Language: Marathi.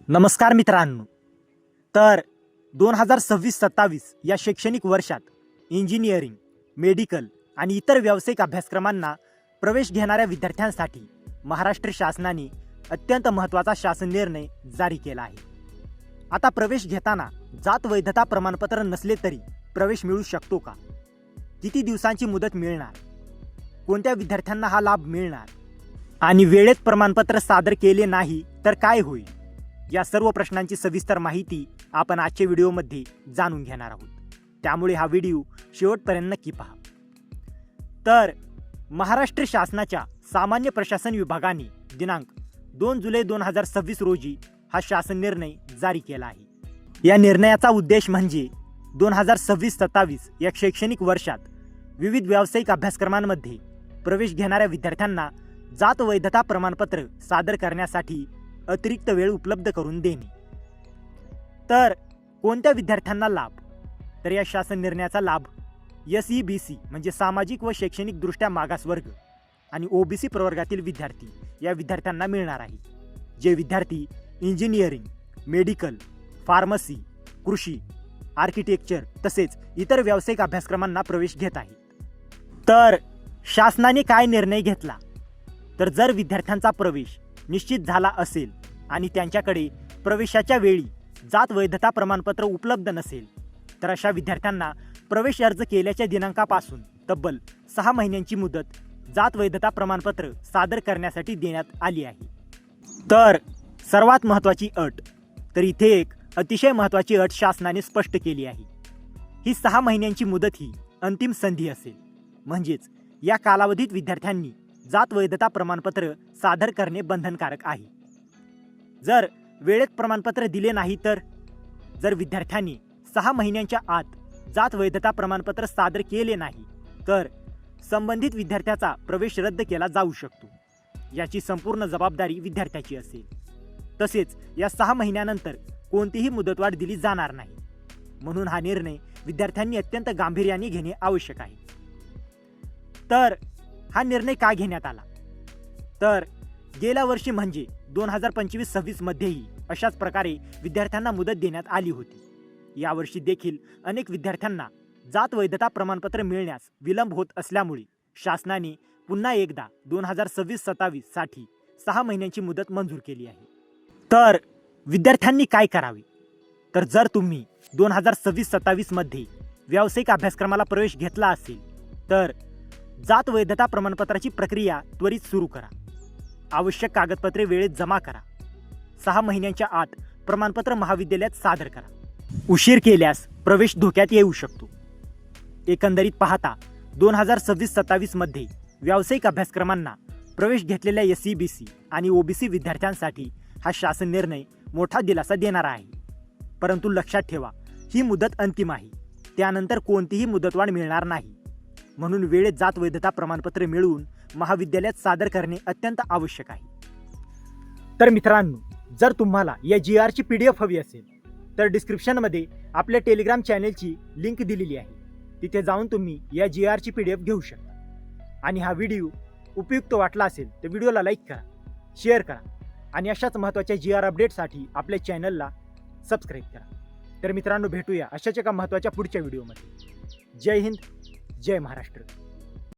नमस्कार मित्रांनो. तर 2026-27 या शैक्षणिक वर्षात इंजिनिअरिंग, मेडिकल आणि इतर व्यावसायिक अभ्यासक्रमांना प्रवेश घेणाऱ्या विद्यार्थ्यांसाठी महाराष्ट्र शासनाने अत्यंत महत्त्वाचा शासन निर्णय जारी केला आहे. आता प्रवेश घेताना जात वैधता प्रमाणपत्र नसले तरी प्रवेश मिळू शकतो का? किती दिवसांची मुदत मिळणार? कोणत्या विद्यार्थ्यांना हा लाभ मिळणार? आणि वेळेत प्रमाणपत्र सादर केले नाही तर काय होईल? या सर्व प्रश्नांची सविस्तर माहिती आपण आजच्या व्हिडिओमध्ये जाणून घेणार आहोत. त्यामुळे हा व्हिडिओ शेवटपर्यंत नक्की पहा. तर महाराष्ट्र शासनाच्या सामान्य प्रशासन विभागाने दिनांक 2 जुलै 2026 रोजी हा शासन निर्णय जारी केला आहे. या निर्णयाचा उद्देश म्हणजे 2026-27 या शैक्षणिक वर्षात विविध व्यावसायिक अभ्यासक्रमांमध्ये प्रवेश घेणाऱ्या विद्यार्थ्यांना जात वैधता प्रमाणपत्र सादर करण्यासाठी अतिरिक्त वेळ उपलब्ध करून देणे. तर कोणत्या विद्यार्थ्यांना लाभ? तर या शासन निर्णयाचा लाभ SEBC म्हणजे सामाजिक व शैक्षणिक दृष्ट्या मागास वर्ग आणि OBC प्रवर्गातील विद्यार्थी या विद्यार्थ्यांना मिळणार आहे. जे विद्यार्थी इंजिनिअरिंग, मेडिकल, फार्मसी, कृषी, आर्किटेक्चर तसेच इतर व्यावसायिक अभ्यासक्रमांना प्रवेश घेत आहेत. तर शासनाने काय निर्णय घेतला? तर जर विद्यार्थ्यांचा प्रवेश निश्चित झाला असेल आणि त्यांच्याकडे प्रवेशाच्या वेळी जात वैधता प्रमाणपत्र उपलब्ध नसेल तर अशा विद्यार्थ्यांना प्रवेश अर्ज केल्याच्या दिनांकापासून तब्बल 6 महिन्यांची मुदत जात वैधता प्रमाणपत्र सादर करण्यासाठी देण्यात आली आहे. तर सर्वात महत्त्वाची अट, तर इथे एक अतिशय महत्त्वाची अट शासनाने स्पष्ट केली आहे. ही 6 महिन्यांची मुदत ही अंतिम संधी असेल. म्हणजेच या कालावधीत विद्यार्थ्यांनी जात वैधता प्रमाणपत्र सादर करणे बंधनकारक आहे. जर वेळेत प्रमाणपत्र दिले नाही तर जर विद्यार्थ्यांनी 6 महिन्यांच्या आत जात वैधता प्रमाणपत्र सादर केले नाही तर संबंधित विद्यार्थ्याचा प्रवेश रद्द केला जाऊ शकतो. याची संपूर्ण जबाबदारी विद्यार्थ्याची असेल. तसेच या 6 महिन्यानंतर कोणतीही मुदतवाढ दिली जाणार नाही. म्हणून हा निर्णय विद्यार्थ्यांनी अत्यंत गांभीर्याने घेणे आवश्यक आहे. तर हा निर्णय का घेण्यात आला? तर गेल्या वर्षी म्हणजे 2025-26 मध्येही अशाच प्रकारे विद्यार्थ्यांना मुदत देण्यात आली होती. यावर्षी देखील अनेक विद्यार्थ्यांना जात वैधता प्रमाणपत्र मिळण्यास विलंब होत असल्यामुळे शासनाने पुन्हा एकदा 2026-27 साठी 6 महिन्यांची मुदत मंजूर केली आहे. तर विद्यार्थ्यांनी काय करावे? तर जर तुम्ही 2026-27 मध्ये व्यावसायिक अभ्यासक्रमाला प्रवेश घेतला असेल तर जात वैधता प्रमाणपत्राची प्रक्रिया त्वरित सुरू करा. आवश्यक कागदपत्रे वेळेत जमा करा. 6 महिन्यांच्या आत प्रमाणपत्र महाविद्यालयात सादर करा. उशीर केल्यास प्रवेश धोक्यात येऊ शकतो. एकंदरीत पाहता 2026-27 मध्ये व्यावसायिक अभ्यासक्रमांना प्रवेश घेतलेल्या SEBC आणि OBC विद्यार्थ्यांसाठी हा शासन निर्णय मोठा दिलासा देणारा आहे. परंतु लक्षात ठेवा, ही मुदत अंतिम आहे. त्यानंतर कोणतीही मुदतवाढ मिळणार नाही. म्हणून वेळेत जात वैधता प्रमाणपत्र मिळवून महाविद्यालयात सादर करणे अत्यंत आवश्यक आहे. तर मित्रांनो, जर तुम्हाला या GRची PDF हवी असेल तर डिस्क्रिप्शनमध्ये आपल्या टेलिग्राम चॅनेलची लिंक दिलेली आहे. तिथे जाऊन तुम्ही या GRची PDF घेऊ शकता. आणि हा व्हिडिओ उपयुक्त वाटला असेल तर व्हिडिओला लाईक करा, शेअर करा आणि अशाच महत्त्वाच्या GR अपडेटसाठी आपल्या चॅनलला सबस्क्राईब करा. तर मित्रांनो, भेटूया अशाच एका महत्त्वाच्या पुढच्या व्हिडिओमध्ये. जय हिंद, जय महाराष्ट्र.